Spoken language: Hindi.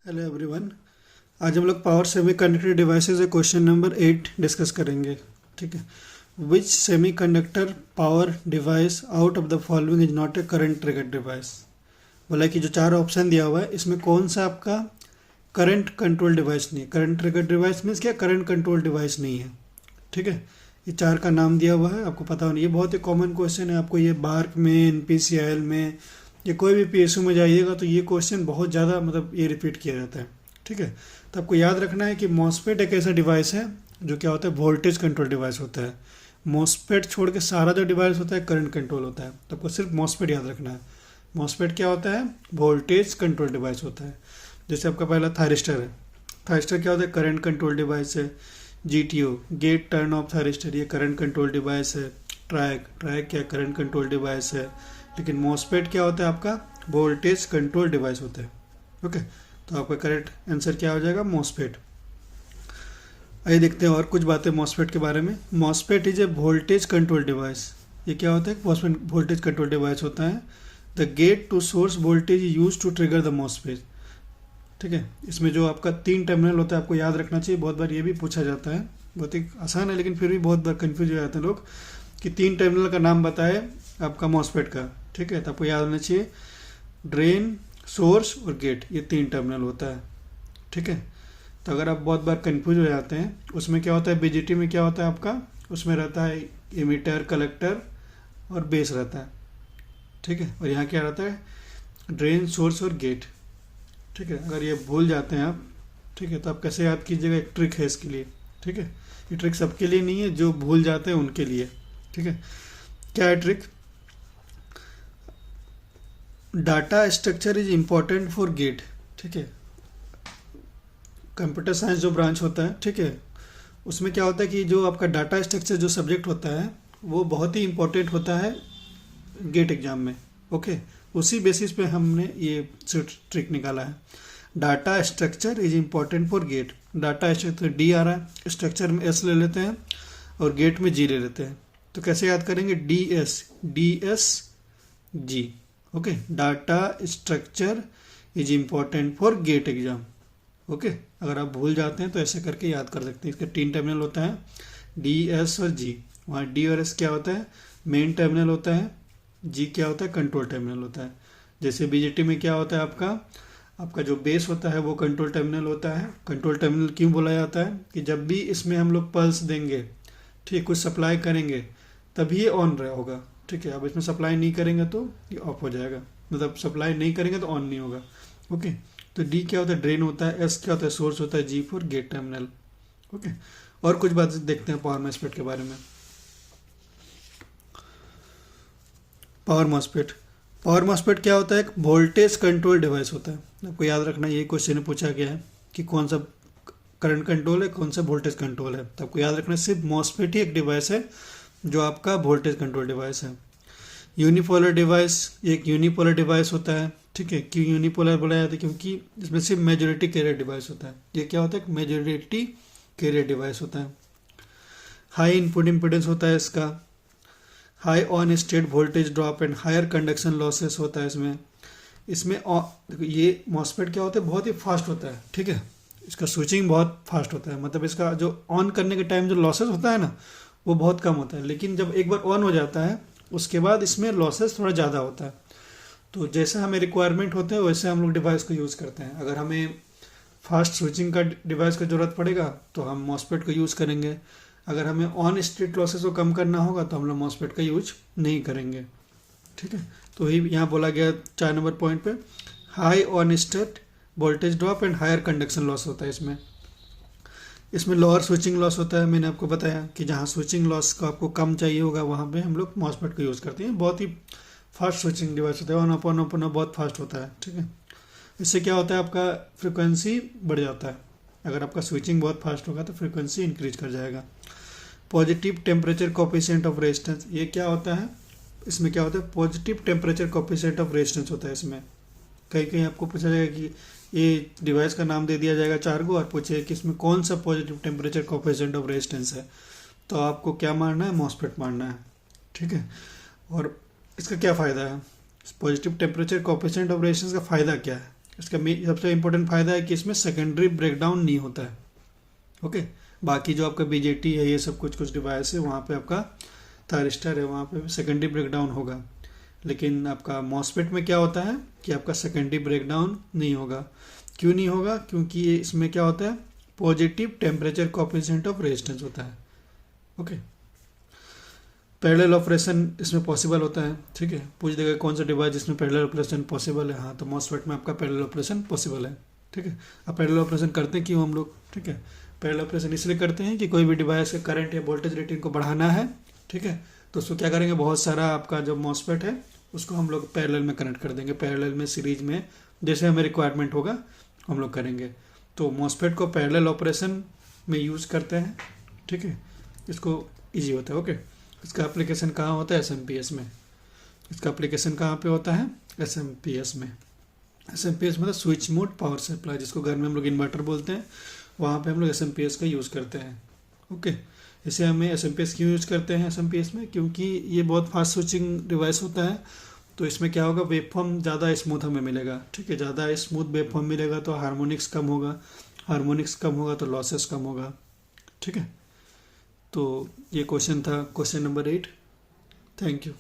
Hello everyone. आज हम लोग power semiconductor devices question number 8 discuss करेंगे। ठीक है। Which semiconductor power device out of the following is not a current trigger device. बोला कि जो चार ऑप्शन दिया हुआ है इसमें कौन सा आपका करंट कंट्रोल डिवाइस नहीं है। करंट ट्रिगर डिवाइस मीन्स क्या, करंट कंट्रोल डिवाइस नहीं है। ठीक है। ये चार का नाम दिया हुआ है, आपको पता होना। ये बहुत ही कॉमन क्वेश्चन है, आपको ये बार्क में, एनपीसीआईएल में, ये कोई भी पीएसयू में जाइएगा तो ये क्वेश्चन बहुत ज़्यादा ये रिपीट किया जाता है। ठीक है। तो आपको याद रखना है कि मॉसफेट एक ऐसा डिवाइस है जो क्या होता है, वोल्टेज कंट्रोल डिवाइस होता है। मॉसफेट छोड़ के सारा जो डिवाइस होता है करंट कंट्रोल होता है। तो आपको सिर्फ मॉसफेट याद रखना है। मॉसफेट क्या होता है, वोल्टेज कंट्रोल डिवाइस होता है। जैसे आपका पहला थायरिस्टर है। थायरिस्टर क्या होता है, करंट कंट्रोल डिवाइस है। GTO, gate turn off thyristor, ये करंट कंट्रोल डिवाइस है। ट्रैक क्या करंट कंट्रोल डिवाइस है। लेकिन मॉसफेट क्या होता है आपका, वोल्टेज कंट्रोल डिवाइस होता है। ओके। तो आपका करेक्ट आंसर क्या हो जाएगा, मॉसफेट। आइए देखते हैं और कुछ बातें मॉसफेट के बारे में। MOSFET is a voltage control device. ये क्या होता है, मॉसफेट वोल्टेज कंट्रोल डिवाइस होता है। The gate to source voltage use to trigger the MOSFET. ठीक है। इसमें जो आपका 3 टर्मिनल होता है आपको याद रखना चाहिए। बहुत बार ये भी पूछा जाता है, बहुत ही आसान है लेकिन फिर भी बहुत बार कंफ्यूज हो जाते हैं लोग कि 3 टर्मिनल का नाम बताए आपका मॉसफेट का। ठीक है। तो आपको याद होना चाहिए ड्रेन, सोर्स और गेट, ये 3 टर्मिनल होता है। ठीक है। तो अगर आप बहुत बार कंफ्यूज हो जाते हैं, उसमें क्या होता है, बीजीटी में क्या होता है आपका, उसमें रहता है इमीटर, कलेक्टर और बेस रहता है। ठीक है। और यहाँ क्या रहता है, ड्रेन, सोर्स और गेट। ठीक है। अगर ये भूल जाते हैं आप, ठीक है, तो आप कैसे याद कीजिएगा, एक ट्रिक है इसके लिए। ठीक है। ये ट्रिक सबके लिए नहीं है, जो भूल जाते हैं उनके लिए। ठीक है। क्या है trick, data structure is important for GATE. ठीक है। कंप्यूटर साइंस जो ब्रांच होता है, ठीक है, उसमें क्या होता है कि जो आपका डाटा स्ट्रक्चर जो सब्जेक्ट होता है वो बहुत ही इंपॉर्टेंट होता है गेट एग्जाम में। ओके। उसी बेसिस पे हमने ये ट्रिक निकाला है। Data structure is important for GATE. Data structure D आ रहा है, स्ट्रक्चर में एस ले लेते हैं और गेट में जी ले लेते हैं। तो कैसे याद करेंगे, D S G. Okay. Data structure is important for GATE exam. Okay. अगर आप भूल जाते हैं तो ऐसे करके याद कर सकते हैं। इसका 3 टर्मिनल होता है, डी, एस और जी। वहाँ डी और एस क्या होता है, मेन टर्मिनल होता है। जी क्या होता है, कंट्रोल टर्मिनल होता है। जैसे बीजेटी में क्या होता है आपका जो बेस होता है वो कंट्रोल टर्मिनल होता है। कंट्रोल टर्मिनल क्यों बोला जाता है कि जब भी इसमें हम लोग पल्स देंगे, ठीक, कुछ सप्लाई करेंगे, तभी ये ऑन रहा होगा। ठीक है। अब इसमें सप्लाई नहीं करेंगे तो ये ऑफ हो जाएगा, मतलब सप्लाई नहीं करेंगे तो ऑन नहीं होगा। ओके। तो डी क्या होता है, ड्रेन होता है। एस क्या होता है, सोर्स होता है। जी फॉर गेट टर्मिनल। ओके। और कुछ बातें देखते हैं पावर मॉसफेट के बारे में। पावर मॉसफेट क्या होता है, एक वोल्टेज कंट्रोल डिवाइस होता है। आपको याद रखना, ये क्वेश्चन पूछा गया है कि कौन सा करंट कंट्रोल है, कौन सा वोल्टेज कंट्रोल है। तो आपको याद रखना सिर्फ मॉसफेट ही एक डिवाइस है जो आपका वोल्टेज कंट्रोल डिवाइस है। यूनिपोलर डिवाइस, एक यूनिपोलर डिवाइस होता है। ठीक है। क्यों यूनिपोलर बोला जाता है, क्योंकि इसमें सिर्फ मेजोरिटी कैरियर डिवाइस होता है। ये क्या होता है, मेजोरिटी कैरियर डिवाइस होता है। हाई इनपुट इम्पिडेंस होता है इसका, high on state voltage drop and higher conduction losses होता है इसमें देखो ये मॉसफेट क्या होता है, बहुत ही फास्ट होता है। ठीक है। इसका स्विचिंग बहुत फास्ट होता है, मतलब इसका जो ऑन करने के टाइम जो लॉसेस होता है ना, वो बहुत कम होता है। लेकिन जब एक बार ऑन हो जाता है उसके बाद इसमें लॉसेस थोड़ा ज़्यादा होता है। तो जैसे हमें रिक्वायरमेंट होते हैं वैसे हम लोग डिवाइस को यूज़ करते हैं। अगर हमें फास्ट स्विचिंग का डिवाइस की ज़रूरत पड़ेगा तो हम मॉसफेट को यूज़ करेंगे। अगर हमें ऑन स्टेट लॉसेस को कम करना होगा तो हम लोग मॉसफेट का यूज नहीं करेंगे। ठीक है। तो वही यहाँ बोला गया 4 नंबर पॉइंट पे, high on state voltage drop and higher conduction loss होता है इसमें लोअर स्विचिंग लॉस होता है। मैंने आपको बताया कि जहाँ स्विचिंग लॉस को आपको कम चाहिए होगा वहाँ पे हम लोग मॉसफेट को यूज़ करते हैं। बहुत ही फास्ट स्विचिंग डिवाइस होता है, ऑन अप बहुत फास्ट होता है। ठीक है। इससे क्या होता है, आपका फ्रिक्वेंसी बढ़ जाता है। अगर आपका स्विचिंग बहुत फास्ट होगा तो फ्रिक्वेंसी इंक्रीज कर जाएगा। Positive temperature coefficient of resistance, ये क्या होता है, इसमें क्या होता है, positive temperature coefficient of resistance होता है इसमें। कहीं कहीं आपको पूछा जाएगा कि ये डिवाइस का नाम दे दिया जाएगा 4 को और पूछे कि इसमें कौन सा positive temperature coefficient of resistance है, तो आपको क्या मानना है, मॉसफेट मानना है। ठीक है। और इसका क्या फ़ायदा है, positive temperature coefficient of resistance का फ़ायदा क्या है, इसका सबसे इम्पोर्टेंट फ़ायदा है कि इसमें सेकेंडरी ब्रेकडाउन नहीं होता है। ओके, बाकी जो आपका बीजेटी है, ये सब कुछ डिवाइस है, वहाँ पे आपका थायरिस्टर है, वहाँ पे सेकेंडरी ब्रेकडाउन होगा। लेकिन आपका मॉसफेट में क्या होता है कि आपका सेकेंडरी ब्रेकडाउन नहीं होगा। क्यों नहीं होगा? क्योंकि ये इसमें क्या होता है, positive temperature coefficient of resistance होता है। ओके, पैरेलल ऑपरेशन इसमें पॉसिबल होता है। ठीक है, पूछ देगा कौन सा डिवाइस जिसमें पैरेलल ऑपरेशन पॉसिबल है। हाँ, तो मॉसफेट में आपका पैरेलल ऑपरेशन पॉसिबल है। ठीक है, अब पैरेलल ऑपरेशन करते हैं क्यों हम लोग? ठीक है, पैरेलल ऑपरेशन इसलिए करते हैं कि कोई भी डिवाइस का करंट या वोल्टेज रेटिंग को बढ़ाना है। ठीक है, तो उसको क्या करेंगे, बहुत सारा आपका जो मॉसफेट है उसको हम लोग पैरेलल में कनेक्ट कर देंगे, पैरेलल में, सीरीज में, जैसे हमें रिक्वायरमेंट होगा हम लोग करेंगे। तो मॉसफेट को पैरेलल ऑपरेशन में यूज़ करते हैं। ठीक है, इसको ईजी होता है। ओके, इसका एप्लीकेशन कहाँ होता है? एसएमपीएस में। इसका एप्लीकेशन कहाँ पे होता है? एसएमपीएस में। एसएमपीएस मतलब स्विच मोड पावर सप्लाई, जिसको घर में हम लोग इन्वर्टर बोलते हैं, वहाँ पे हम लोग एसएमपीएस का यूज़ करते हैं। ओके, इसे हमें एसएमपीएस क्यों यूज़ करते हैं एसएमपीएस में? क्योंकि ये बहुत फास्ट स्विचिंग डिवाइस होता है। तो इसमें क्या होगा, वेवफॉर्म ज़्यादा स्मूथ हमें मिलेगा। ठीक है, ज़्यादा स्मूथ वेवफॉर्म मिलेगा तो हार्मोनिक्स कम होगा, हार्मोनिक्स कम होगा तो लॉसेस कम होगा। ठीक है, तो ये क्वेश्चन था, क्वेश्चन नंबर 8। Thank you.